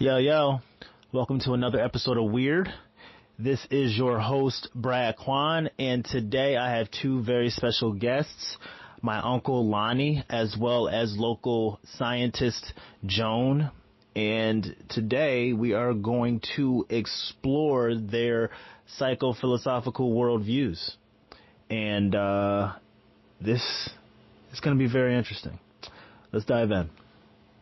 Yo, yo. Welcome to another episode of Weird. This is your host, BradQuan, and today I have two very special guests, my uncle Lonnie, as well as local scientist Joan. And today we are going to explore their psychophilosophical worldviews. And this is going to be very interesting. Let's dive in.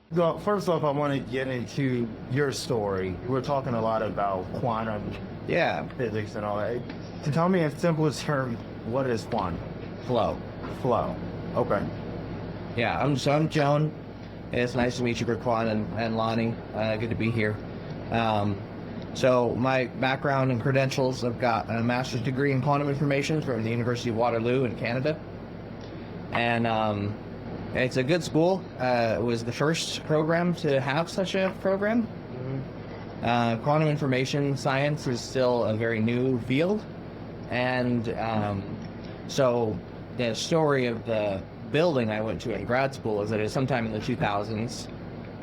Well, first off, I want to get into your story. We're talking a lot about quantum physics and all that. To tell me in simplest terms, what is quantum? Flow. Okay. Yeah, I'm Joan. It's nice to meet you, BradQuan and Lonnie. Good to be here. So my background and credentials, I've got a master's degree in quantum information from the University of Waterloo in Canada. And it's a good school. It was the first program to have such a program. Quantum information science is still a very new field. And so the story of the building I went to in grad school is that it was sometime in the 2000s.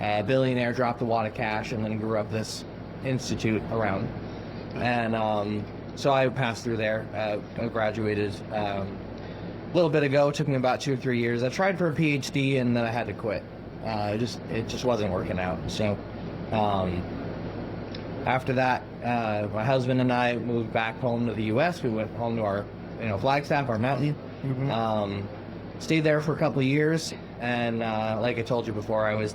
A billionaire dropped a wad of cash and then grew up this institute around. And so I passed through there. I graduated a little bit ago. It took me about 2 or 3 years. I tried for a PhD and then I had to quit. It just wasn't working out. So after that, my husband and I moved back home to the U.S. We went home to our Flagstaff, our mountain. Stayed there for a couple of years, and like I told you before, I was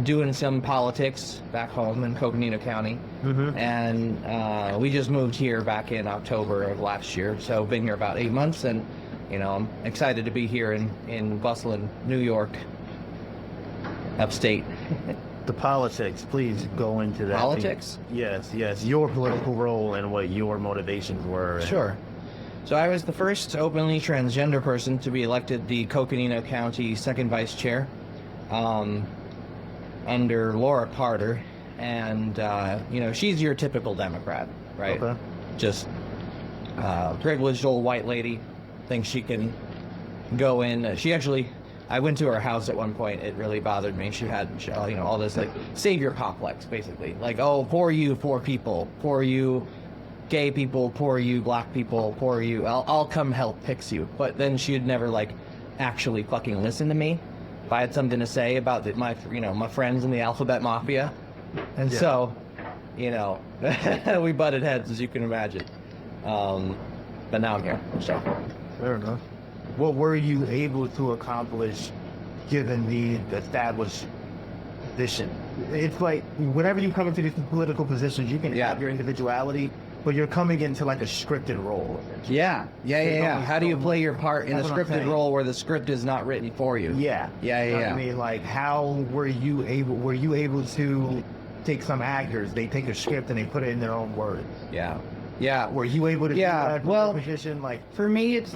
doing some politics back home in Coconino County, and we just moved here back in October of last year. So been here about 8 months, and I'm excited to be here in bustling New York, upstate. The politics, please go into that. Politics? Yes. Your political role and what your motivations were. Sure. So I was the first openly transgender person to be elected the Coconino County second vice chair under Laura Carter. And, she's your typical Democrat, right? Okay. Just privileged old white lady, thinks she can go in. I went to her house at one point. It really bothered me. She had, all this, savior complex, basically. Oh, poor you, poor people, poor you, gay people, poor you, black people, poor you, I'll come help fix you. But then she'd never actually fucking listen to me if I had something to say about my friends in the alphabet mafia. And so, we butted heads, as you can imagine. But now I'm here, so. Fair enough. What were you able to accomplish given the established position? It's whenever you come into these political positions, you can have your individuality, but you're coming into a scripted role. Yeah. How do you play your part in a scripted role where the script is not written for you? Yeah. I mean, how were you able to take some actors, they take a script and they put it in their own words? Yeah. Were you able to do that position? For me, it's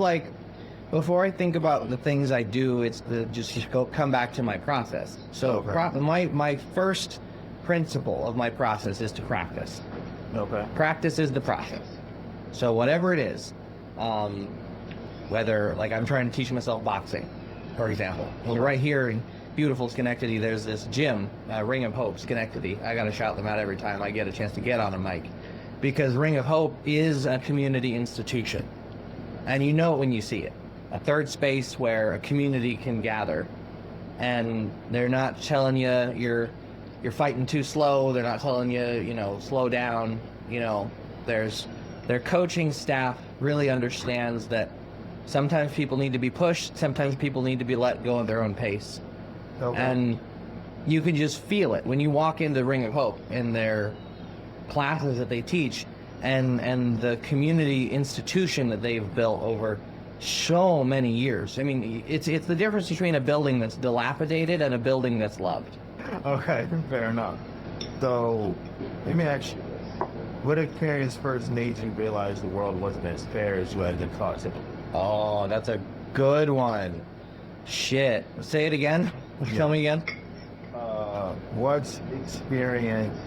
before I think about the things I do, it's come back to my process. So my first principle of my process is to practice. Okay. Practice is the process. So whatever it is, whether I'm trying to teach myself boxing, for example. Right here in beautiful Schenectady, there's this gym, Ring of Hope, Schenectady. I gotta shout them out every time I get a chance to get on a mic, because Ring of Hope is a community institution, and you know it when you see it. A third space where a community can gather, and they're not telling you you're fighting too slow. They're not telling you, slow down. Their coaching staff really understands that sometimes people need to be pushed. Sometimes people need to be let go at their own pace. Okay. And you can just feel it when you walk into Ring of Hope in their classes that they teach, and the community institution that they've built over so many years. I mean, it's the difference between a building that's dilapidated and a building that's loved. Okay, fair enough. So, let me ask you, what experience first made you realize the world wasn't as fair as you had been taught? Oh, that's a good one. Shit. Say it again. Tell me again. What experience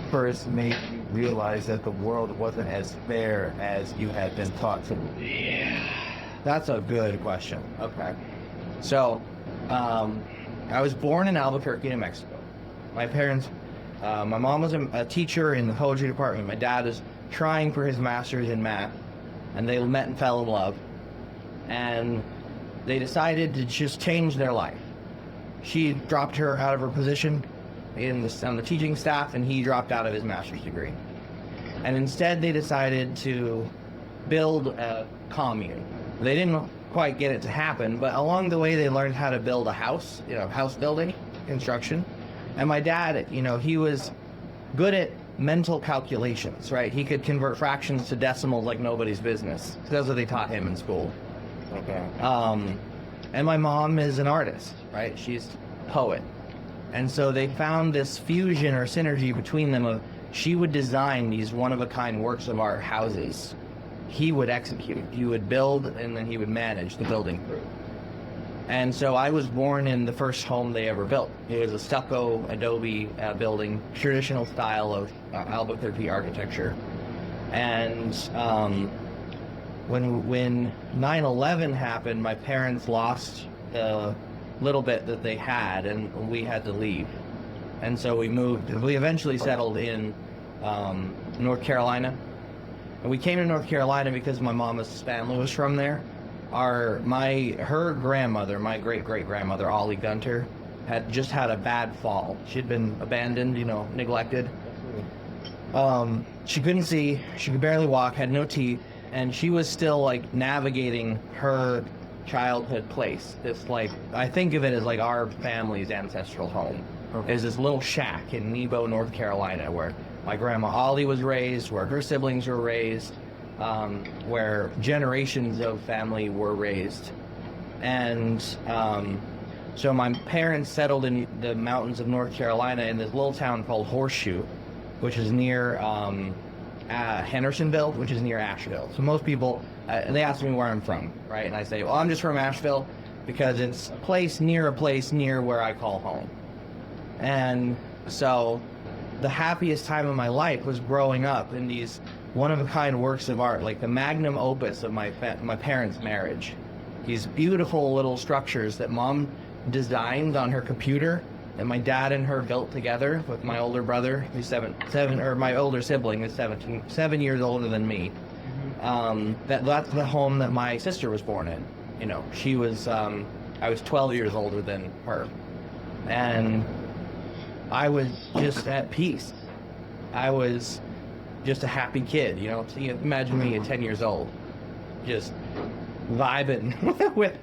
first made you realize that the world wasn't as fair as you had been taught to? Yeah. That's a good question. Okay. So, I was born in Albuquerque, New Mexico. My parents, my mom was a teacher in the poetry department. My dad is trying for his master's in math, and they met and fell in love, and they decided to just change their life. She dropped her out of her position on the teaching staff, and he dropped out of his master's degree. And instead they decided to build a commune. They didn't quite get it to happen, but along the way they learned how to build a house, house building, construction. And my dad, he was good at mental calculations, right? He could convert fractions to decimals like nobody's business. That's what they taught him in school. Okay. And my mom is an artist, right? She's a poet. And so they found this fusion or synergy between them of she would design these one-of-a-kind works of art houses. He would execute. He would build, and then he would manage the building crew. And so I was born in the first home they ever built. It was a stucco adobe building, traditional style of Albuquerque architecture. And when 9/11 happened, my parents lost the little bit that they had, and we had to leave. And so we moved. We eventually settled in North Carolina. And we came to North Carolina because my mama's family was from there. Her grandmother, my great-great-grandmother, Ollie Gunter, had just had a bad fall. She'd been abandoned, neglected. She couldn't see, she could barely walk, had no teeth, and she was still navigating her childhood place. This I think of it as our family's ancestral home. There's this little shack in Nebo, North Carolina, where my grandma Ollie was raised, where her siblings were raised, where generations of family were raised. And so my parents settled in the mountains of North Carolina in this little town called Horseshoe, which is near Hendersonville, which is near Asheville. So most people, they ask me where I'm from, right? And I say, well, I'm just from Asheville because it's a place near where I call home. And so the happiest time of my life was growing up in these one-of-a-kind works of art, like the magnum opus of my parents' marriage. These beautiful little structures that Mom designed on her computer, and my dad and her built together with my older brother, who's my older sibling is 7 years older than me. That's the home that my sister was born in. She was, I was 12 years older than her. And I was just at peace. I was just a happy kid, So you imagine me at 10 years old, just vibing with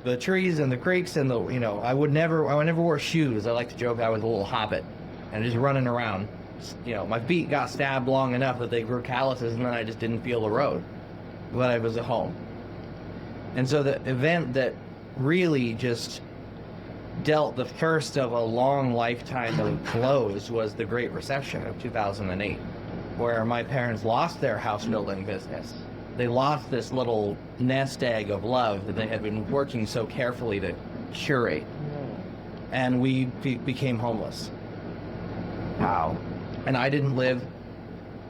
the trees and the creeks and I never wore shoes. I like to joke I was a little hobbit and just running around. My feet got stabbed long enough that they grew calluses, and then I just didn't feel the road. But I was at home. And so the event that really just dealt the first of a long lifetime of blows was the Great Recession of 2008, where my parents lost their house building business. They lost this little nest egg of love that they had been working so carefully to curate. And we became homeless. Wow. And I didn't live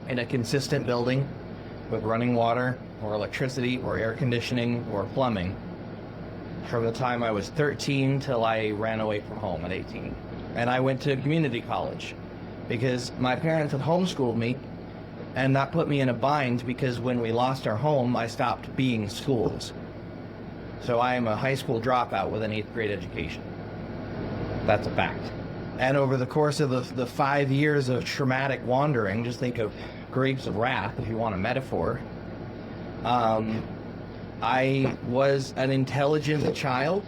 in a consistent building with running water or electricity or air conditioning or plumbing from the time I was 13 till I ran away from home at 18. And I went to community college because my parents had homeschooled me, and that put me in a bind because when we lost our home, I stopped being schooled. So I am a high school dropout with an 8th grade education. That's a fact. And over the course of the 5 years of traumatic wandering, just think of grapes of wrath, if you want a metaphor, I was an intelligent child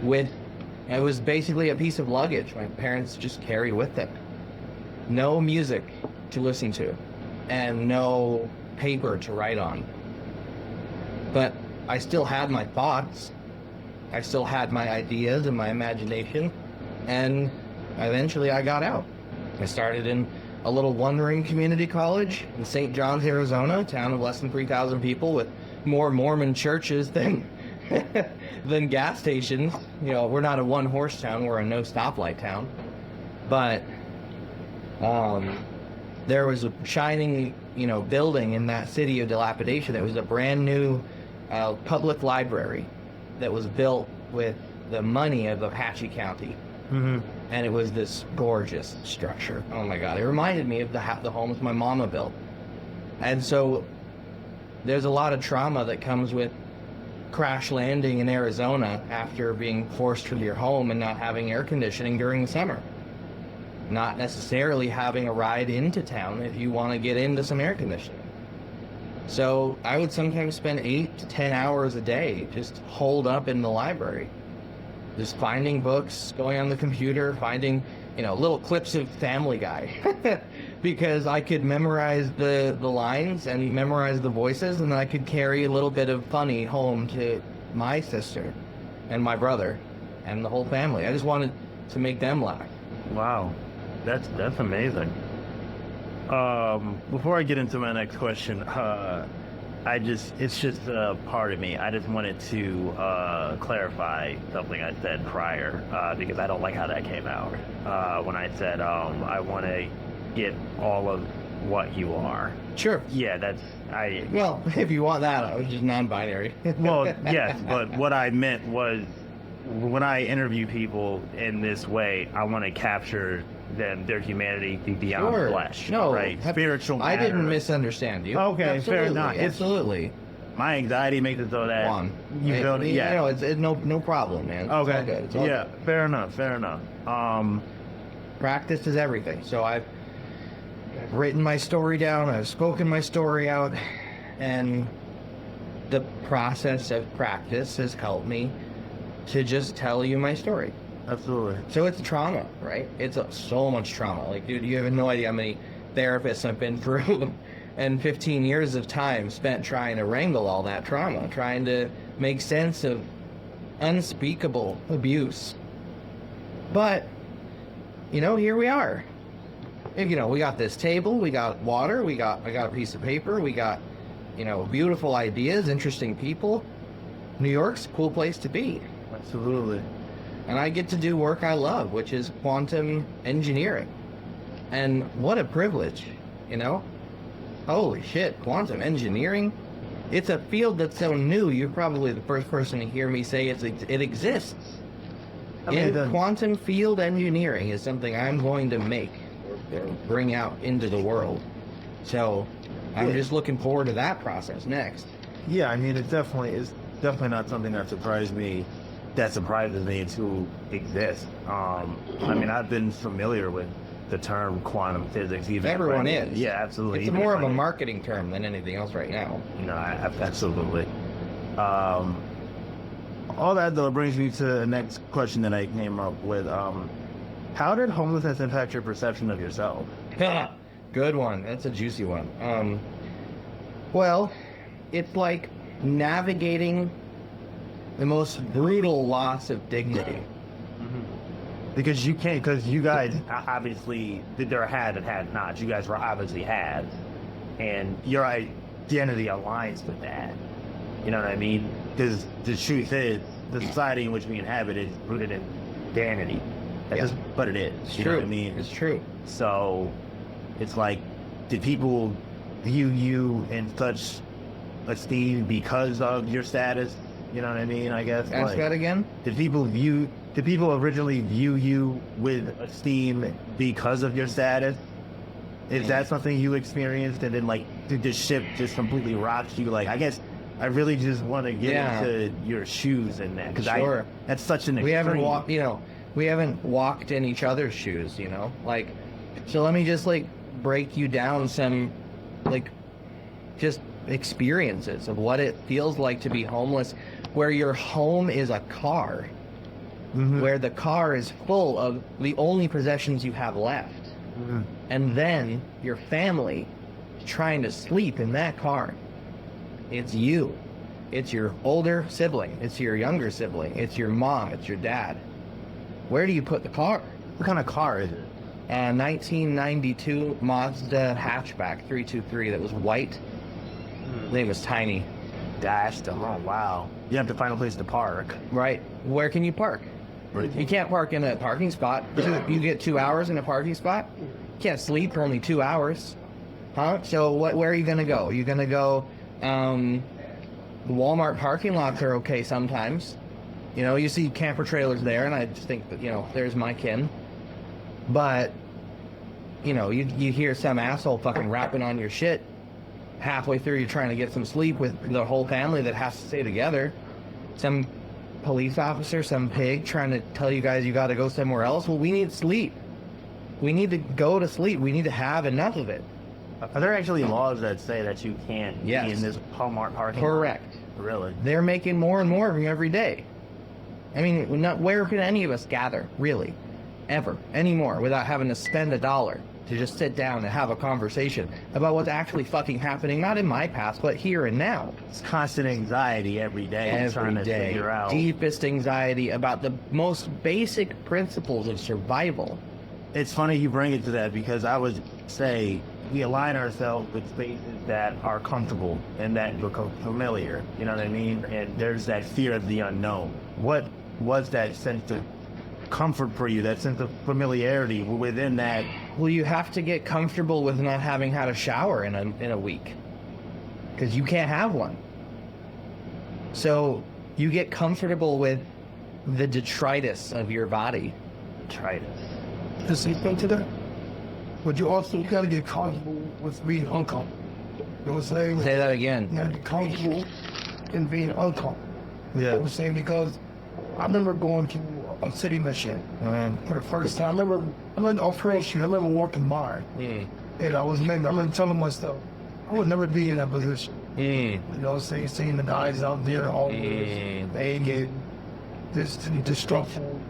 it was basically a piece of luggage my parents just carried with them. No music to listen to and no paper to write on. But I still had my thoughts. I still had my ideas and my imagination. And eventually I got out. I started in a little wandering community college in St. John's, Arizona, a town of less than 3,000 people with more Mormon churches than gas stations. We're not a one-horse town, we're a no-stoplight town. But there was a shining, building in that city of dilapidation. It was a brand new public library that was built with the money of Apache County. And it was this gorgeous structure. Oh my God. It reminded me of the homes my mama built. And so there's a lot of trauma that comes with crash landing in Arizona after being forced from your home and not having air conditioning during the summer. Not necessarily having a ride into town if you want to get into some air conditioning. So I would sometimes spend 8 to 10 hours a day just holed up in the library, just finding books, going on the computer, finding, little clips of Family Guy, because I could memorize the lines and memorize the voices, and then I could carry a little bit of funny home to my sister and my brother and the whole family. I just wanted to make them laugh. Wow, that's amazing. Before I get into my next question, it's just a part of me. I just wanted to clarify something I said prior, because I don't like how that came out. When I said, I want to get all of what you are. Sure. Yeah, Well, if you want that, I was just non-binary. Well, yes, but what I meant was, when I interview people in this way, I want to capture their humanity beyond flesh. No, right? Spiritual matter. I didn't misunderstand you. Okay, absolutely, fair enough. Absolutely. My anxiety makes it so that you feel it. Yeah, it's no problem, man. Okay. It's all good. It's all yeah, good. fair enough. Practice is everything. So I've written my story down. I've spoken my story out, and the process of practice has helped me to just tell you my story. Absolutely. So it's trauma, right? It's so much trauma. Like, dude, you have no idea how many therapists I've been through and 15 years of time spent trying to wrangle all that trauma, trying to make sense of unspeakable abuse. But, here we are. And, we got this table, we got water, I got a piece of paper, we got, beautiful ideas, interesting people. New York's a cool place to be. Absolutely. And I get to do work I love, which is quantum engineering. And what a privilege, Holy shit, quantum engineering? It's a field that's so new, you're probably the first person to hear me say it exists. Quantum field engineering is something I'm going to make or bring out into the world. So I'm just looking forward to that process next. Yeah, it's definitely not something that surprises me to exist. I've been familiar with the term quantum physics. Everyone is. Yeah, absolutely. It's more of a marketing term than anything else right now. Absolutely. All that, though, brings me to the next question that I came up with. How did homelessness impact your perception of yourself? Good one. That's a juicy one. Well, it's like navigating the most brutal loss of dignity. Because you guys obviously, there had and had not. You guys were obviously had. And your identity aligns with that. You know what I mean? Because the truth is, the society in which we inhabit is rooted in vanity. That's just what it is. It's you true. Know what I mean? It's true. So, it's like, did people view you in such esteem because of your status? You know what I mean? I guess. Ask that again. Did people originally view you with esteem because of your status? Is that something you experienced, and then did this ship just completely rock you? I guess I really just want to get into your shoes and that, because that's such an extreme. We haven't walked in each other's shoes, so let me just break you down some just experiences of what it feels like to be homeless, where your home is a car, where the car is full of the only possessions you have left, and then your family trying to sleep in that car. It's you. It's your older sibling. It's your younger sibling. It's your mom. It's your dad. Where do you put the car? What kind of car is it? A 1992 Mazda hatchback 323 that was white. I think it was tiny. Dashed. Oh, wow. You have to find a place to park. Right. Where can you park? Right. You can't park in a parking spot. You get 2 hours in a parking spot. You can't sleep for only 2 hours. Huh? So where are you going to go? You're going to go... Walmart parking lots are okay sometimes. You know, you see camper trailers there, and I just think that, you know, there's my kin. But, you know, you hear some asshole fucking rapping on your shit halfway through you're trying to get some sleep with the whole family that has to stay together. Some police officer, some pig trying to tell you guys you got to go somewhere else. Well, we need sleep. We need to go to sleep. We need to have enough of it. Are there actually laws that say that you can't be in this Walmart parking lot? Correct. Really? They're making more and more of them every day. I mean, where can any of us gather, really, ever, anymore, without having to spend $1 to just sit down and have a conversation about what's actually fucking happening, not in my past, but here and now. It's constant anxiety every day. Trying to figure out. Deepest anxiety about the most basic principles of survival. It's funny you bring it to that, because I would say we align ourselves with spaces that are comfortable and that become familiar. You know what I mean? And there's that fear of the unknown. What was that sense of comfort for you, that sense of familiarity within that? Well, you have to get comfortable with not having had a shower in a week, because you can't have one. So you get comfortable with the detritus of your body. Detritus. The sleeping to that. But you also gotta get comfortable with being uncomfortable. You know what I'm saying? Say that again. You gotta get comfortable in being uncomfortable. Yeah. You know what I'm saying? Because I remember going to a city mission for the first time. I remember operation. I remember working hard. And I remember telling myself, I would never be in that position. You know, seeing the guys out there, all they get this destruction.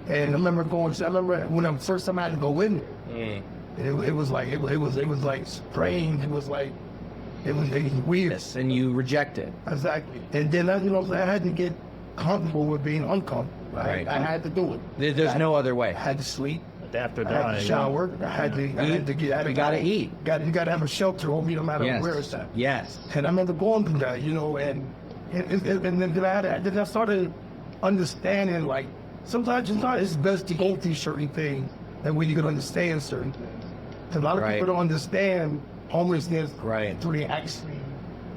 And I remember when the first time I had to go in there, it was like strange. It was weird. And you reject it. Exactly. And then I had to get comfortable with being uncomfortable. Right. I had to do it. There's no other way. I had to sleep. After I had to shower. I had to get. You gotta eat. You gotta have a shelter on me, no matter Yes. where it's at. Yes. And I remember going through that, you know, and then I started understanding, like, sometimes it's best to go through certain things than when you can understand certain things. 'Cause a lot of people don't understand homelessness until they actually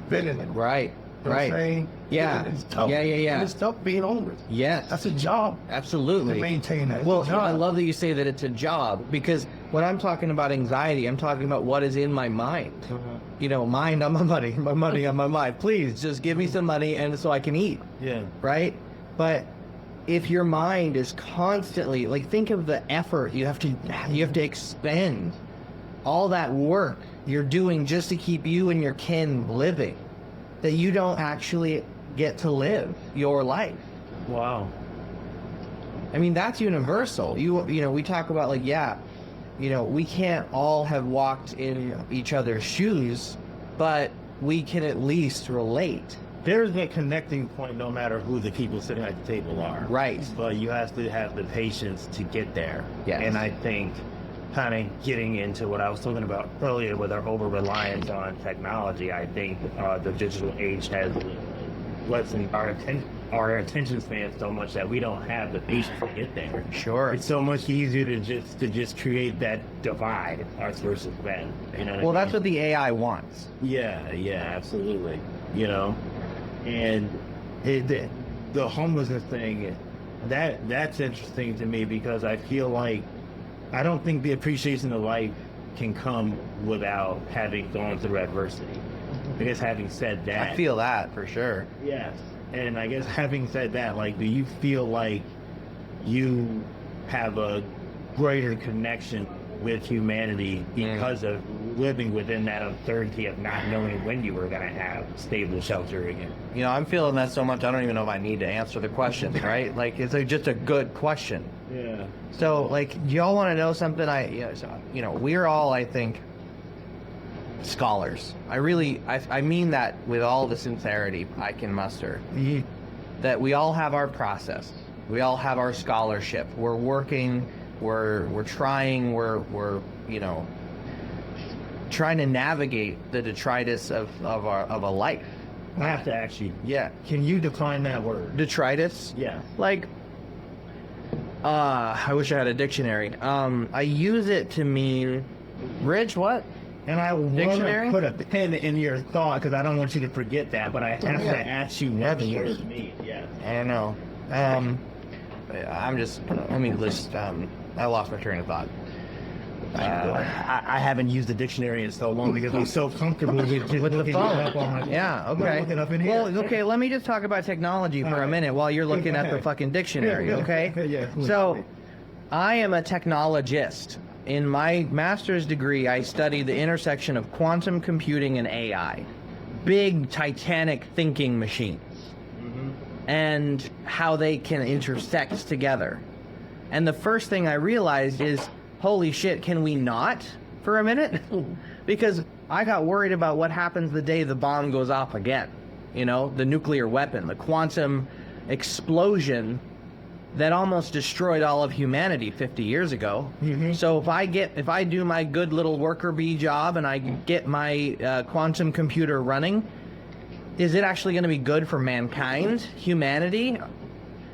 been in it. Right. You know what I'm saying? Yeah. It's tough. Yeah. And it's tough being homeless. Yes. That's a job Absolutely. to maintain that. Well, It's a job. I love that you say that it's a job, because when I'm talking about anxiety, I'm talking about what is in my mind. You know, mind on my money on my mind. Please just give me some money and so I can eat. Yeah. Right? But if your mind is constantly, like, think of the effort you have to expend, all that work you're doing just to keep you and your kin living, that you don't actually get to live your life. Wow. I mean, that's universal. You know, we talk about, like, we can't all have walked in each other's shoes, but we can at least relate. There's a connecting point no matter who the people sitting at the table are. Right. But you have to have the patience to get there. Yes. And I think kind of getting into what I was talking about earlier with our over-reliance on technology, I think the digital age has lessened our attention span so much that we don't have the patience to get there. Sure. It's so much easier to just create that divide, ours versus them. You know Well, that's what what the AI wants. Yeah, absolutely. You know, and the homelessness thing, that's interesting to me, because I feel like I don't think the appreciation of life can come without having gone through adversity. I guess having said that, I feel that for sure. yes. And I guess having said that, like, do you feel like you have a greater connection with humanity because of living within that uncertainty of not knowing when you were going to have stable shelter again? You know, I'm feeling that so much, I don't even know if I need to answer the question, right? Like, it's just a good question. Yeah. So, like, y'all want to know something? We're all, I think, scholars. I mean that with all the sincerity I can muster. That we all have our process. We all have our scholarship. We're working. We're trying. We're trying to navigate the detritus of a life. I have to ask you, Yeah. can you define that word? Detritus? Yeah. Like, I wish I had a dictionary. I use it to mean, Rich, what? And I want Dictionary? to put a pin in your thought, because I don't want you to forget that, but I have to ask you what the word means. Yeah. I don't know. I lost my train of thought. I haven't used the dictionary in so long because I'm so comfortable with the phone. Yeah, okay. Looking up in here. Well, okay, let me just talk about technology for a minute while you're looking at the fucking dictionary, okay? Yeah. So, I am a technologist. In my master's degree, I study the intersection of quantum computing and AI. Big, titanic thinking machines. And how they can intersect together. And the first thing I realized is, holy shit, can we not for a minute? Because I got worried about what happens the day the bomb goes off again. You know, the nuclear weapon, the quantum explosion that almost destroyed all of humanity 50 years ago. So if I do my good little worker bee job and I get my quantum computer running, is it actually going to be good for mankind, humanity?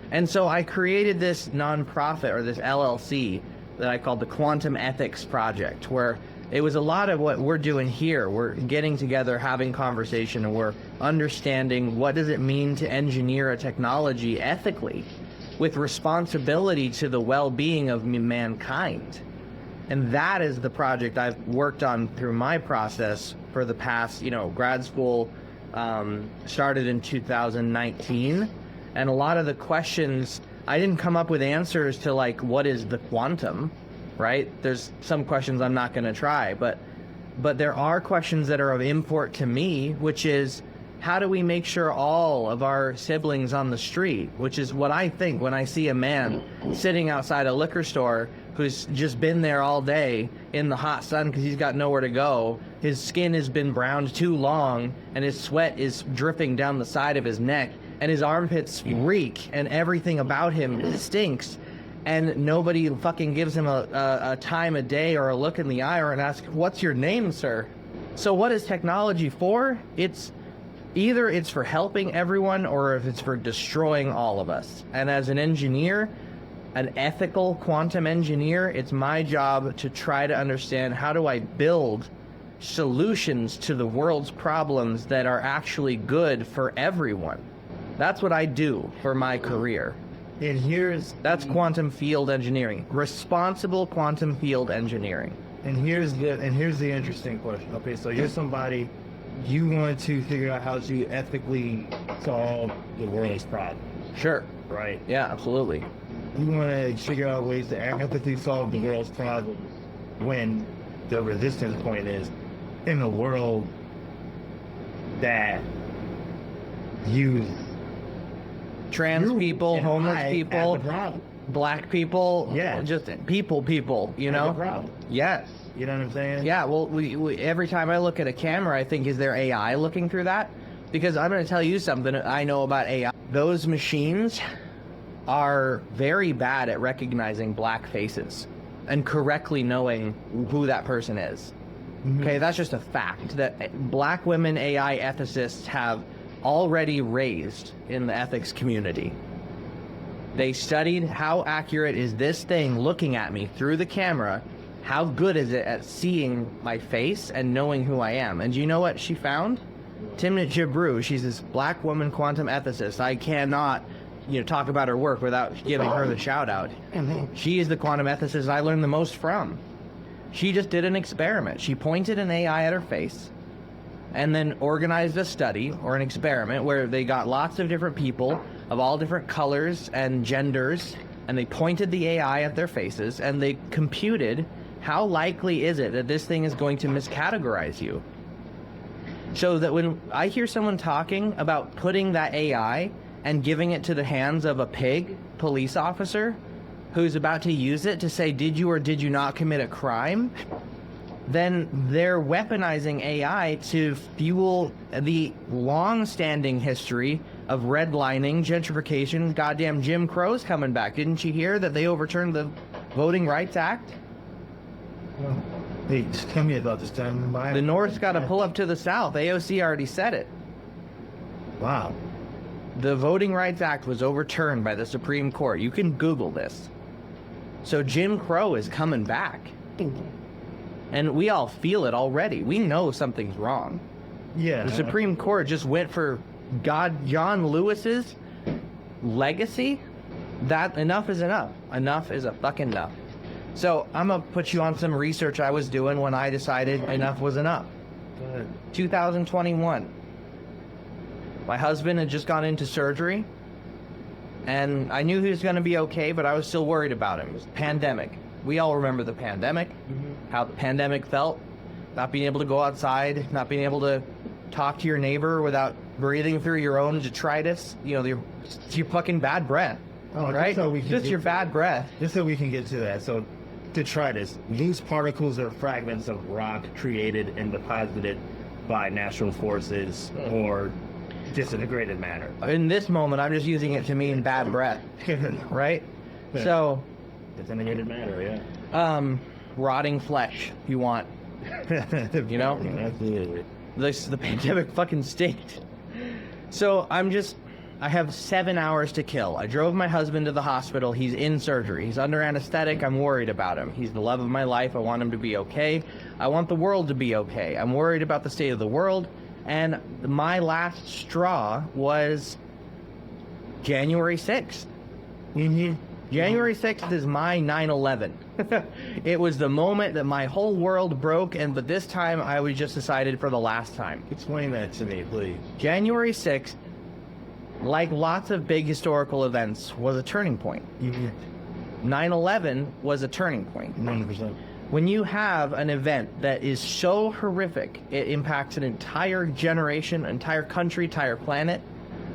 And so I created this nonprofit, or this LLC, that I called the Quantum Ethics Project, where it was a lot of what we're doing here. We're getting together, having conversation, and we're understanding what does it mean to engineer a technology ethically with responsibility to the well-being of mankind. And that is the project I've worked on through my process for the past, grad school started in 2019. And a lot of the questions, I didn't come up with answers to like, what is the quantum, right? There's some questions I'm not going to try, but there are questions that are of import to me, which is, how do we make sure all of our siblings on the street, which is what I think when I see a man sitting outside a liquor store who's just been there all day in the hot sun because he's got nowhere to go, his skin has been browned too long, and his sweat is dripping down the side of his neck, and his armpits reek, and everything about him stinks, and nobody fucking gives him a time of day or a look in the eye or asks, what's your name, sir? So what is technology for? Either it's for helping everyone, or if it's for destroying all of us. And as an engineer, an ethical quantum engineer, it's my job to try to understand, how do I build solutions to the world's problems that are actually good for everyone? That's what I do for my career. And that's quantum field engineering, responsible quantum field engineering. And here's the interesting question. Okay, so you're somebody, you want to figure out how to ethically solve the world's problems. Sure. Right. Yeah, absolutely. You want to figure out ways to ethically solve the world's problems when the resistance point is in a world that use trans people, homeless people, black people, yeah, just people, you know? Yes. You know what I'm saying? Yeah, well, we every time I look at a camera, I think, is there AI looking through that? Because I'm going to tell you something I know about AI. Those machines are very bad at recognizing black faces and correctly knowing who that person is. Okay, that's just a fact that black women AI ethicists have already raised in the ethics community. They studied how accurate is this thing looking at me through the camera. How good is it at seeing my face and knowing who I am? And do you know what she found? Timnit Gebru, she's this black woman quantum ethicist. I cannot, talk about her work without giving her the shout out. She is the quantum ethicist I learned the most from. She just did an experiment. She pointed an AI at her face and then organized a study or an experiment where they got lots of different people of all different colors and genders, and they pointed the AI at their faces, and they computed how likely is it that this thing is going to miscategorize you. So that when I hear someone talking about putting that AI and giving it to the hands of a pig police officer who's about to use it to say, did you or did you not commit a crime? Then they're weaponizing AI to fuel the long-standing history of redlining, gentrification. Goddamn Jim Crow's coming back. Didn't you hear that they overturned the Voting Rights Act? Hey, just tell me about this time. The North's got to pull up to the South. AOC already said it. Wow. The Voting Rights Act was overturned by the Supreme Court. You can Google this. So Jim Crow is coming back. And we all feel it already. We know something's wrong. Yeah. The Supreme Court just went for John Lewis's legacy, that enough is enough. Enough is a fucking enough. So I'm gonna put you on some research I was doing when I decided enough was enough. 2021. My husband had just gone into surgery, and I knew he was gonna be okay, but I was still worried about him. It was the pandemic. We all remember the pandemic, how the pandemic felt, not being able to go outside, not being able to talk to your neighbor without breathing through your own detritus, your fucking bad breath. Oh, right? So Just your bad breath. Just so we can get to that. So, detritus. These particles are fragments of rock created and deposited by natural forces or disintegrated matter. In this moment, I'm just using it to mean bad breath, right? Yeah. So, Disintegrated matter, yeah. rotting flesh, if you want. Absolutely. The pandemic fucking stinks. So I have 7 hours to kill. I drove my husband to the hospital. He's in surgery. He's under anesthetic. I'm worried about him. He's the love of my life. I want him to be okay. I want the world to be okay. I'm worried about the state of the world. And my last straw was January 6th. January 6th is my 9/11. It was the moment that my whole world broke, but this time I was just decided for the last time. Explain that to me, please. January 6th, like lots of big historical events, was a turning point. 9/11 was a turning point. 100%. When you have an event that is so horrific, it impacts an entire generation, entire country, entire planet.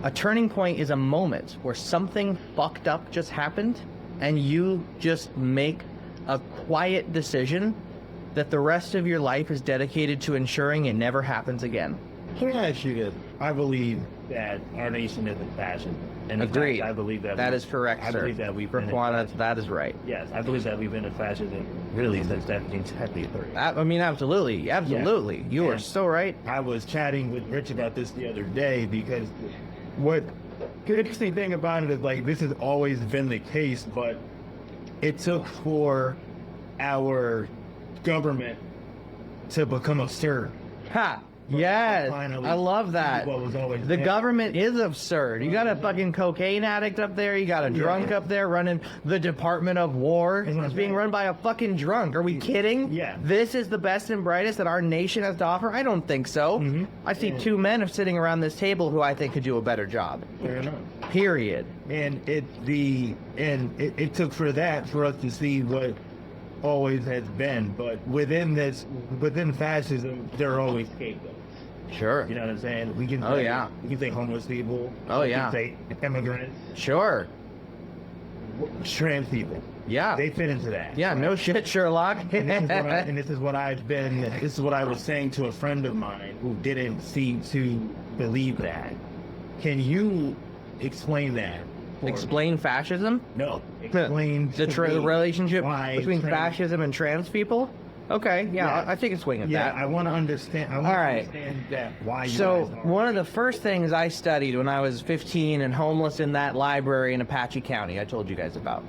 A turning point is a moment where something fucked up just happened, and you just make a quiet decision that the rest of your life is dedicated to ensuring it never happens again. Let me ask you this. I believe that our nation is in fashion. And in Agreed. fact, I believe that That is correct, I sir. believe that we've been in BradQuan, fascism. that is right. Yes, I believe that we've been in fascism really since 1773. I mean, absolutely. Absolutely. You are And so right. I was chatting with Rich about this the other day because what the interesting thing about it is like this has always been the case, but it took for our government to become absurd. Ha! Yes, Finally, I love that. what was always The there. government is absurd. You got a fucking cocaine addict up there. You got a drunk up there running the Department of War. It's being run by a fucking drunk. Are we kidding? Yeah. This is the best and brightest that our nation has to offer? I don't think so. I see two men sitting around this table who I think could do a better job. Fair enough. Period. And it took for that for us to see what always has been. But within fascism, there are always scapegoats. Sure. You know what I'm saying? We can Oh, say, yeah. we can say homeless people. Oh, we yeah. can say immigrants, Sure. trans people. Yeah. They fit into that. Yeah, no shit, Sherlock. And this is what I was saying to a friend of mine who didn't seem to believe that. Can you explain that? for- Explain fascism? No. Explain The to me relationship why between trans- fascism and trans people? Okay, yeah, Yeah. I think it's swing at Yeah, that. I want to understand. I want All to right. understand that. Why you So, guys are. one of the first things I studied when I was 15 and homeless in that library in Apache County, I told you guys about,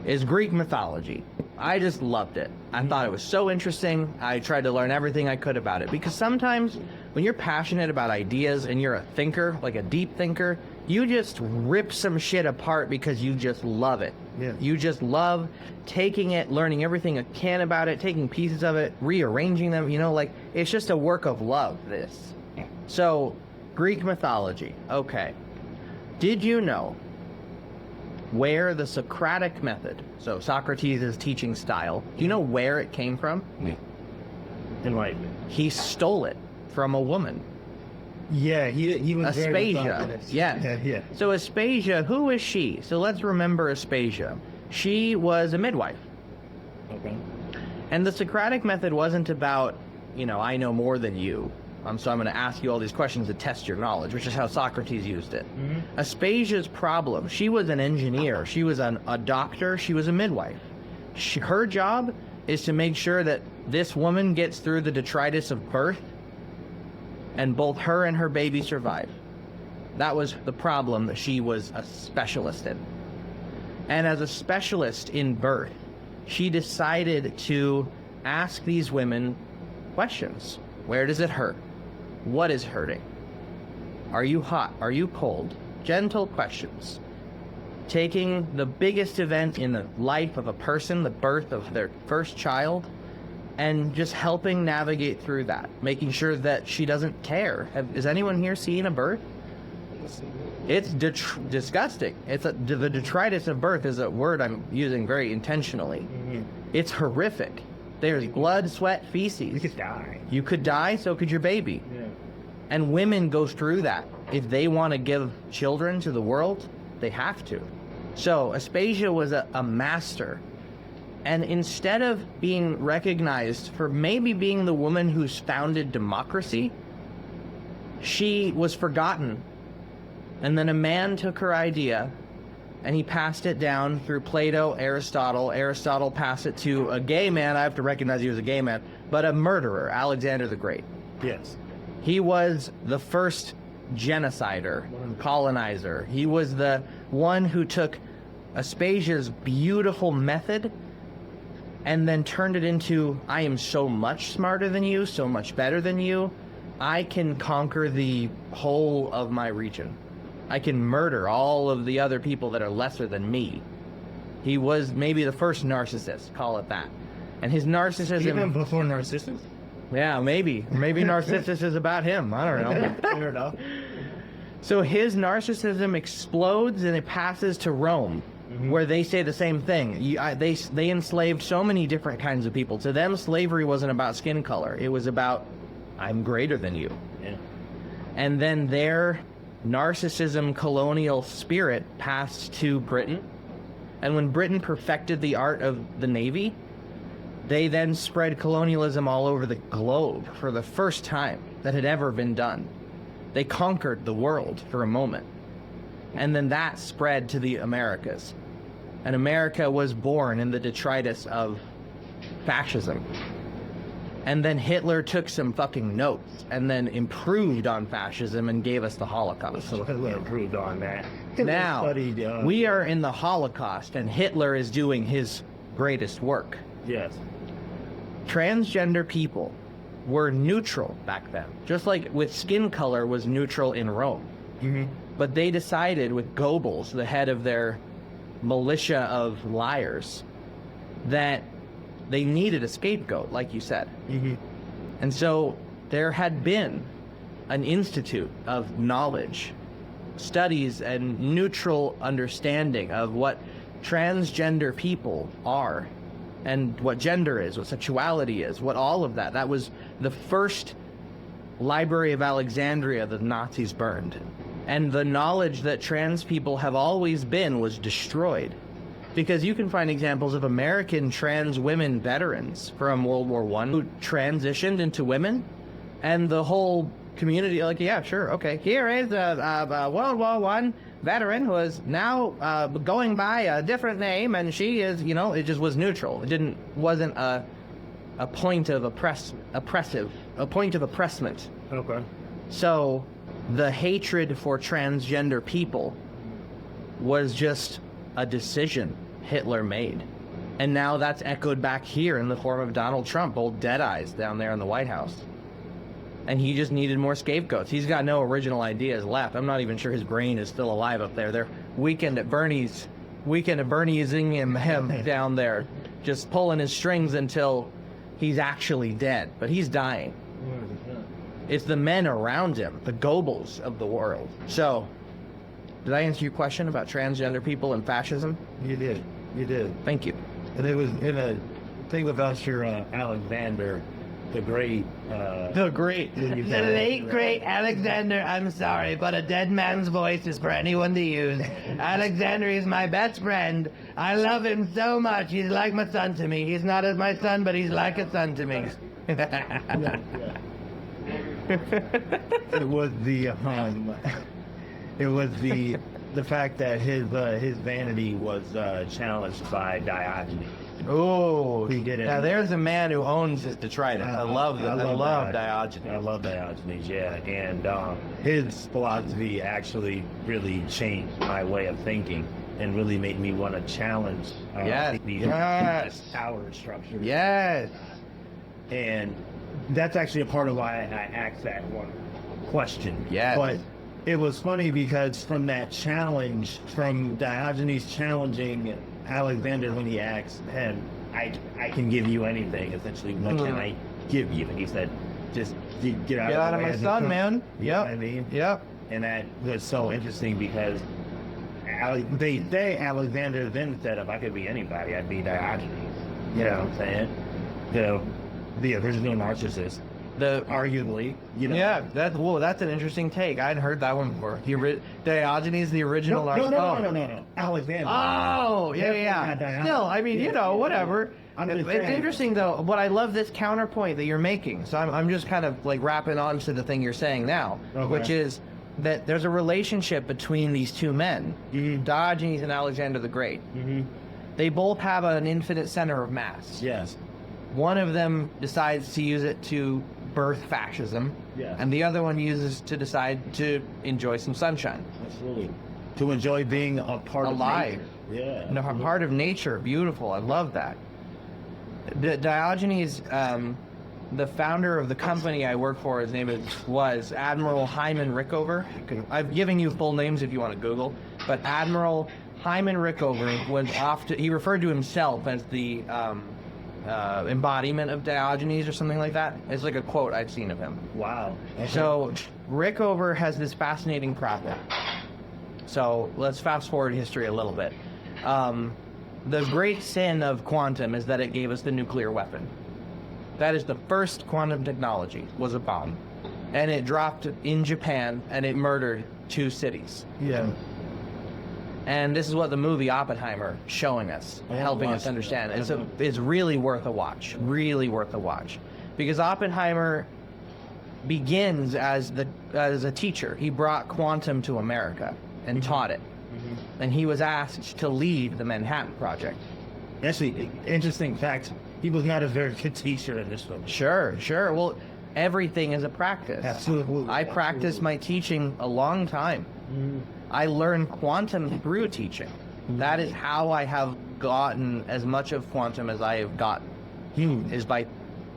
is Greek mythology. I just loved it. I thought it was so interesting. I tried to learn everything I could about it. Because sometimes, when you're passionate about ideas and you're a thinker, like a deep thinker, you just rip some shit apart because you just love it. Yeah. You just love taking it, learning everything you can about it, taking pieces of it, rearranging them, like, it's just a work of love, this. So, Greek mythology. Okay. Did you know where the Socratic method, so Socrates' teaching style, do you know where it came from? Enlightenment. He stole it from a woman. Yeah, he was very Aspasia. misogynist. Yes. Yeah. So Aspasia, who is she? So let's remember Aspasia. She was a midwife. Okay. And the Socratic method wasn't about, I know more than you. So I'm going to ask you all these questions to test your knowledge, which is how Socrates used it. Aspasia's problem, she was an engineer. She was a doctor. She was a midwife. Her job is to make sure that this woman gets through the detritus of birth and both her and her baby survive. That was the problem that she was a specialist in. And as a specialist in birth, she decided to ask these women questions. Where does it hurt? What is hurting? Are you hot? Are you cold? Gentle questions. taking the biggest event in the life of a person, the birth of their first child, and just helping navigate through that, making sure that she doesn't care. Is anyone here seen a birth? It's disgusting. The detritus of birth is a word I'm using very intentionally. It's horrific. There's blood, sweat, feces. You could die. You could die, so could your baby. Yeah. And women go through that. If they want to give children to the world, they have to. So Aspasia was a master. And instead of being recognized for maybe being the woman who's founded democracy, she was forgotten. And then a man took her idea and he passed it down through Plato, Aristotle. Aristotle passed it to a gay man. I have to recognize he was a gay man, but a murderer, Alexander the Great. Yes. He was the first genocider, colonizer. He was the one who took Aspasia's beautiful method and then turned it into, I am so much smarter than you, so much better than you. I can conquer the whole of my region. I can murder all of the other people that are lesser than me. He was maybe the first narcissist, call it that. And his narcissism... Even before Narcissus? Yeah, maybe. Maybe Narcissus is about him. I don't know. Fair enough. So his narcissism explodes and it passes to Rome, where they say the same thing. They enslaved so many different kinds of people. To them, slavery wasn't about skin color. It was about, I'm greater than you. Yeah. And then their narcissism colonial spirit passed to Britain. And when Britain perfected the art of the Navy, they then spread colonialism all over the globe for the first time that had ever been done. They conquered the world for a moment. And then that spread to the Americas. And America was born in the detritus of fascism. And then Hitler took some fucking notes and then improved on fascism and gave us the Holocaust. So Hitler improved on that. Now, we are in the Holocaust and Hitler is doing his greatest work. Yes. Transgender people were neutral back then, just like with skin color was neutral in Rome. But they decided with Goebbels, the head of their militia of liars, that they needed a scapegoat, like you said. And so there had been an institute of knowledge, studies, and neutral understanding of what transgender people are, and what gender is, what sexuality is, what all of that. That was the first Library of Alexandria that the Nazis burned. And the knowledge that trans people have always been was destroyed. Because you can find examples of American trans women veterans from World War I who transitioned into women, and the whole community, like, yeah, sure, okay, here is a World War I veteran who is now going by a different name, and she is, you know, it just was neutral. It wasn't a point of a point of oppressment. Okay. So the hatred for transgender people was just a decision Hitler made. And now that's echoed back here in the form of Donald Trump, old dead eyes down there in the White House. And he just needed more scapegoats. He's got no original ideas left. I'm not even sure his brain is still alive up there. They're weekend at Bernie's him down there, just pulling his strings until he's actually dead. But he's dying. It's the men around him, the Goebbels of the world. So, did I answer your question about transgender people and fascism? You did. You did. Thank you. And it was in a thing about your Alexander the Great. The late great Alexander. I'm sorry, but a dead man's voice is for anyone to use. Alexander is my best friend. I love him so much. He's like my son to me. He's not as my son, but he's like a son to me. It was the fact that his vanity was challenged by Diogenes. Oh, He did it. Now there's a man who owns his detritus. I love Diogenes. Diogenes. I love Diogenes, yeah. And his philosophy actually really changed my way of thinking and really made me want to challenge Yes. power structure. Yes. And that's actually a part of why I asked that one question. Yes. But it was funny because from that challenge, from Diogenes challenging Alexander when he asked him, I can give you anything, essentially, what can I give you? And he said, just get out of my son, man. You know what I mean? Yep. And that was so interesting because they say Alexander then said, if I could be anybody, I'd be Diogenes. You know what I'm saying? The original narcissist. Arguably, you know. Yeah, that's an interesting take. I hadn't heard that one before. Diogenes, the original narcissist. No. Alexander. Oh, yeah. Still, I mean, you know, whatever. It's interesting, though. But I love this counterpoint that you're making. So I'm just kind of like wrapping on to the thing you're saying now, which is that there's a relationship between these two men, Diogenes and Alexander the Great. They both have an infinite center of mass. Yes. One of them decides to use it to birth fascism, and the other one uses to decide to enjoy some sunshine. Absolutely. To enjoy being a part alive. Of nature. Yeah. No, a part of nature. Beautiful. I love that. Diogenes, the founder of the company I work for, his name was Admiral Hyman Rickover. I've given you full names if you want to Google, but Admiral Hyman Rickover he referred to himself as the embodiment of Diogenes or something like that. It's like a quote I've seen of him. Wow. So Rickover has this fascinating project. So let's fast forward history a little bit. The great sin of quantum is that it gave us the nuclear weapon. That is the first quantum technology, was a bomb. And it dropped in Japan, and it murdered 2 cities. Yeah. And this is what the movie Oppenheimer showing us, helping us understand. It's really worth a watch. Really worth a watch. Because Oppenheimer begins as a teacher. He brought quantum to America and taught it. And he was asked to lead the Manhattan Project. Actually, interesting fact, he was not a very good teacher in this film. Sure. Well, everything is a practice. Absolutely. I practiced my teaching a long time. I learned quantum through teaching. That is how I have gotten as much of quantum as I have gotten, is by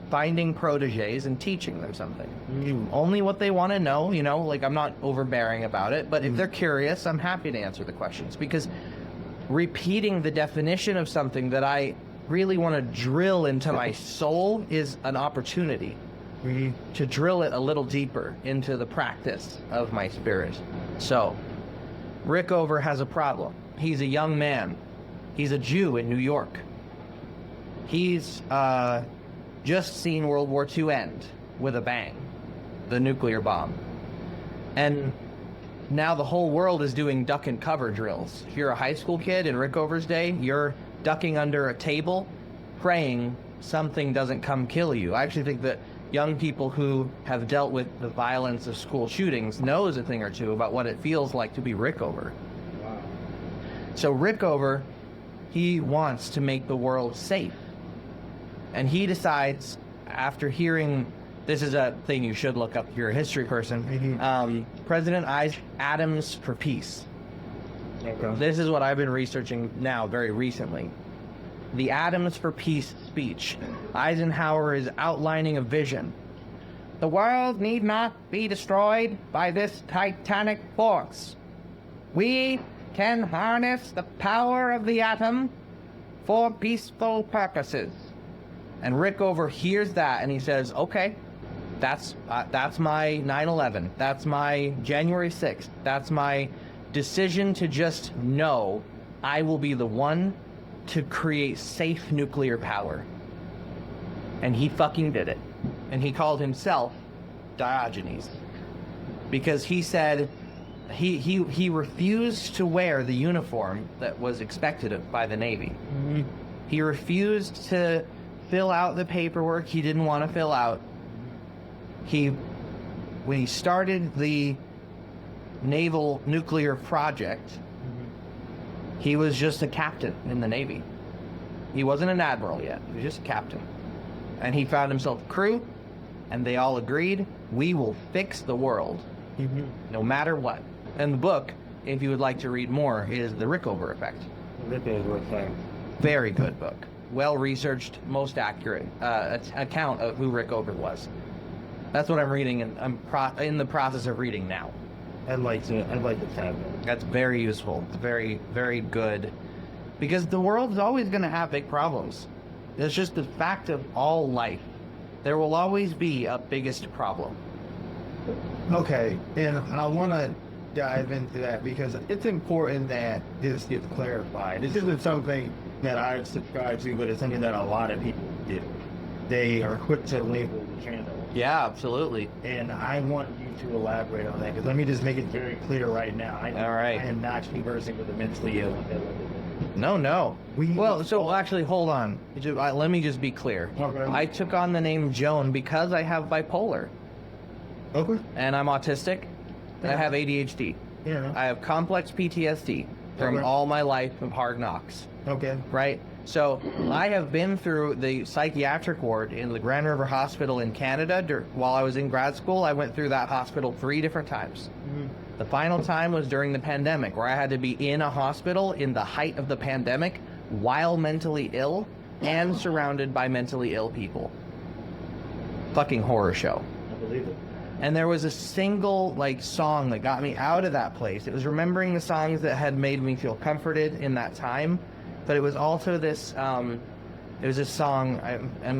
finding proteges and teaching them something. Only what they want to know, you know, like I'm not overbearing about it, but if they're curious, I'm happy to answer the questions, because repeating the definition of something that I really want to drill into my soul is an opportunity to drill it a little deeper into the practice of my spirit. So Rickover has a problem. He's a young man. He's a Jew in New York. He's just seen World War II end with a bang, the nuclear bomb. And now the whole world is doing duck and cover drills. If you're a high school kid in Rickover's day, you're ducking under a table, praying something doesn't come kill you. I actually think that young people who have dealt with the violence of school shootings knows a thing or two about what it feels like to be Rickover. Wow. So Rickover, he wants to make the world safe. And he decides, after hearing, this is a thing you should look up if you're a history person, President Adams for Peace. Okay. This is what I've been researching now very recently. The Adams for Peace speech. Eisenhower is outlining a vision. The world need not be destroyed by this titanic force. We can harness the power of the atom for peaceful purposes. And Rickover hears that and he says, okay, that's my 9/11. That's my January 6th. That's my decision to just know I will be the one to create safe nuclear power. And he fucking did it. And he called himself Diogenes. Because he said he refused to wear the uniform that was expected of by the Navy. Mm-hmm. He refused to fill out the paperwork he didn't want to fill out. When he started the naval nuclear project, he was just a captain in the Navy. He wasn't an admiral yet. He was just a captain. And he found himself a crew, and they all agreed, we will fix the world, no matter what. And the book, if you would like to read more, is The Rickover Effect. Very good book. Well-researched, most accurate account of who Rickover was. That's what I'm reading, and I'm in the process of reading now. I'd like to have that. That's very useful. It's very, very good. Because the world's always going to have big problems. It's just the fact of all life. There will always be a biggest problem. Okay, and I want to dive into that because it's important that this gets clarified. This isn't something that I subscribe to, but it's something that a lot of people do. They are quick to label the channel. Yeah, absolutely. And I want you to elaborate on that because let me just make it very clear right now. All right. I am not conversing with the mentally ill. No. Actually, hold on. Let me just be clear. Okay. I took on the name Joan because I have bipolar. Okay. And I'm autistic. And I have ADHD. Yeah. I have complex PTSD from Okay. all my life of hard knocks. Okay. Right? So I have been through the psychiatric ward in the Grand River Hospital in Canada. While I was in grad school, I went through that hospital 3 different times. Mm-hmm. The final time was during the pandemic, where I had to be in a hospital in the height of the pandemic while mentally ill and surrounded by mentally ill people. Fucking horror show. I believe it. And there was a single song that got me out of that place. It was remembering the songs that had made me feel comforted in that time, but it was also this it was this song, I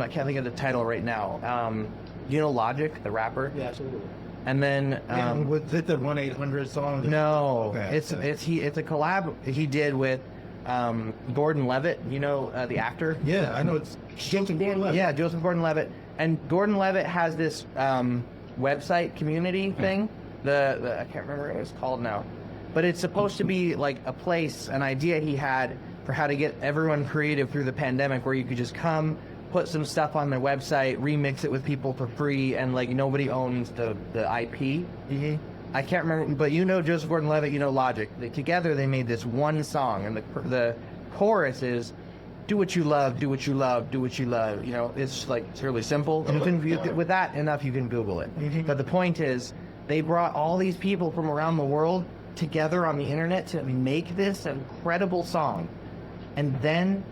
can't think of the title right now. You know Logic, the rapper? Yeah, absolutely. And then was it the 1-800 song? no, Okay. it's a collab he did with Gordon Levitt, you know, the actor. Yeah, I know it's Joseph Gordon-Levitt. Yeah, Joseph Gordon-Levitt. And Gordon-Levitt has this website community thing. The I can't remember what it's called now, but it's supposed to be like a place, an idea he had for how to get everyone creative through the pandemic, where you could just come, put some stuff on their website, remix it with people for free, and nobody owns the IP. Mm-hmm. I can't remember, but you know Joseph Gordon-Levitt, you know Logic. Together they made this one song, and the chorus is, "Do what you love, do what you love, do what you love." You know, it's it's really simple. You can, with that enough, you can Google it. Mm-hmm. But the point is, they brought all these people from around the world together on the internet to make this incredible song, and then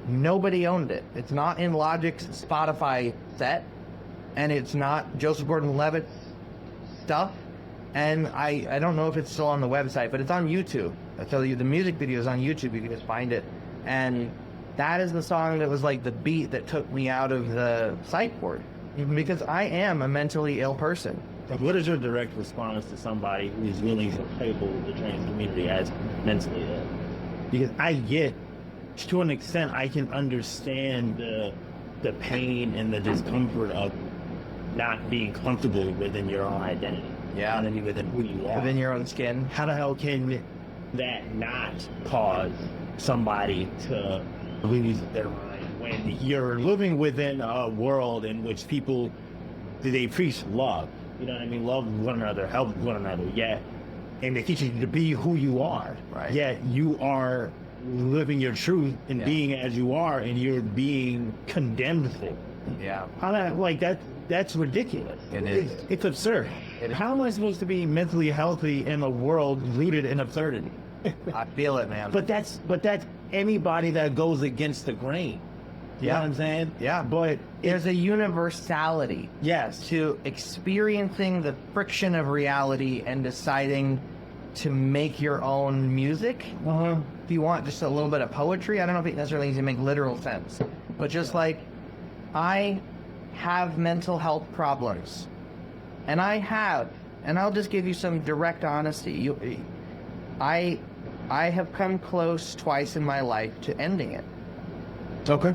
nobody owned it. It's not in Logic's Spotify set, and it's not Joseph Gordon-Levitt's stuff. And I don't know if it's still on the website, but it's on YouTube. So the music video is on YouTube. You can just find it. And that is the song that was the beat that took me out of the psych ward. Because I am a mentally ill person. What is your direct response to somebody who is willing to label the trans community as mentally ill? Because to an extent, I can understand the pain and the discomfort of not being comfortable within your own identity. Yeah. And then within who you are. Within your own skin. How the hell can that not cause somebody to lose their mind when you're living within a world in which people, they preach love? You know what I mean? Love one another, help one another. Yeah. And they teach you to be who you are. Right. Yet you are living your truth and being as you are, and you're being condemned for it. Yeah. How that's ridiculous. It is. It's absurd. How am I supposed to be mentally healthy in a world rooted in absurdity? I feel it, man. But that's anybody that goes against the grain. You know what I'm saying? Yeah. But there's a universality yes, to experiencing the friction of reality and deciding to make your own music. If you want just a little bit of poetry, I don't know if it necessarily needs to make literal sense, but just I have mental health problems, and I'll just give you some direct honesty. I have come close twice in my life to ending it. Okay.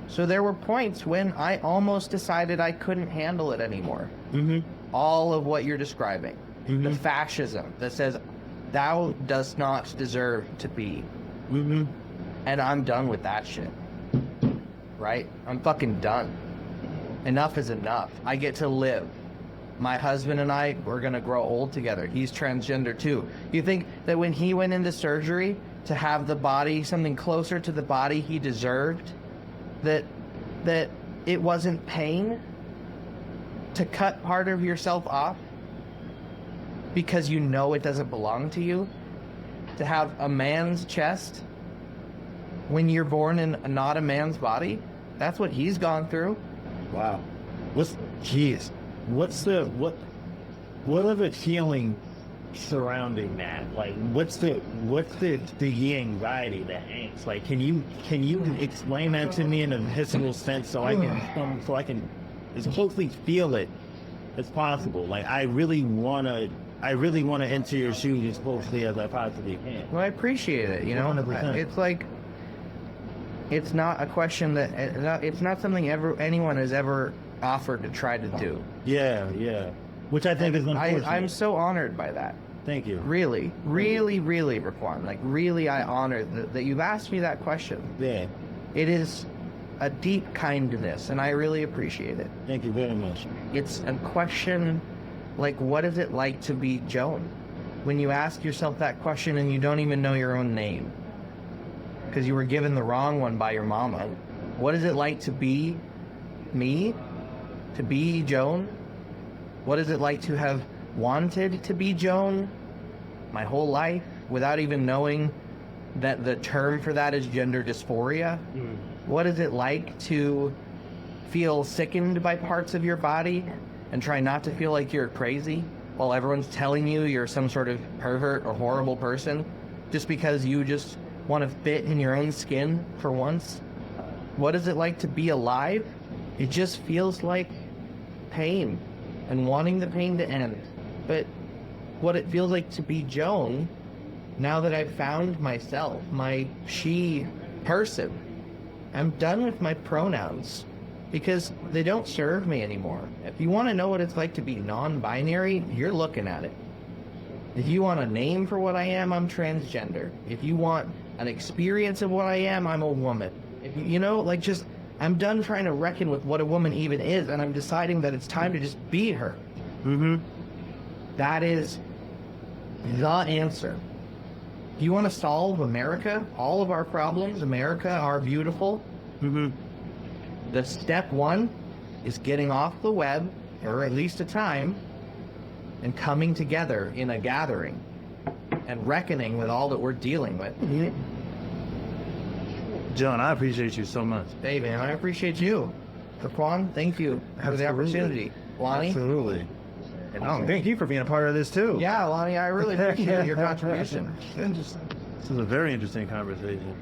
So there were points when I almost decided I couldn't handle it anymore. Mm-hmm. All of what you're describing. Mm-hmm. The fascism that says, thou dost not deserve to be. Mm-hmm. And I'm done with that shit. Right? I'm fucking done. Enough is enough. I get to live. My husband and I, we're gonna grow old together. He's transgender too. You think that when he went into surgery to have the body, something closer to the body he deserved, that it wasn't pain to cut part of yourself off because you know it doesn't belong to you? To have a man's chest when you're born in not a man's body? That's what he's gone through. wow. what are the feelings surrounding that? Like, what's the anxiety, the angst? Like, can you explain that to me in a visceral sense so I can as closely feel it as possible? Like, I really wanna enter your shoes as closely as I possibly can. Well, I appreciate it. 100%. It's like, it's not a question that it's not something anyone has ever offered to try to do. Yeah. Which I think is unfortunate. I'm so honored by that. Thank you. Really, BradQuan. Like, really, I honor that you've asked me that question. Yeah. It is a deep kindness, and I really appreciate it. Thank you very much. It's a question like, what is it like to be Joan? When you ask yourself that question and you don't even know your own name because you were given the wrong one by your mama. What is it like to be me? To be Joan? What is it like to have wanted to be Joan my whole life without even knowing that the term for that is gender dysphoria? What is it like to feel sickened by parts of your body and try not to feel like you're crazy while everyone's telling you you're some sort of pervert or horrible person just because you just want to fit in your own skin for once? What is it like to be alive? It just feels like pain and wanting the pain to end. But what it feels like to be Joan, now that I've found myself, my she person, I'm done with my pronouns because they don't serve me anymore. If you want to know what it's like to be non-binary, you're looking at it. If you want a name for what I am, I'm transgender. If you want an experience of what I am, I'm a woman. If you, I'm done trying to reckon with what a woman even is, and I'm deciding that it's time to just be her. That is the answer. If you want to solve America, all of our problems, America, our beautiful, the step one is getting off the web, or at least a time, and coming together in a gathering and reckoning with all that we're dealing with. John, I appreciate you so much. Hey, man, I appreciate you. BradQuan, thank you for the opportunity. Lonnie? Absolutely. And thank you for being a part of this, too. Yeah, Lonnie, I really appreciate your contribution. This is a very interesting conversation.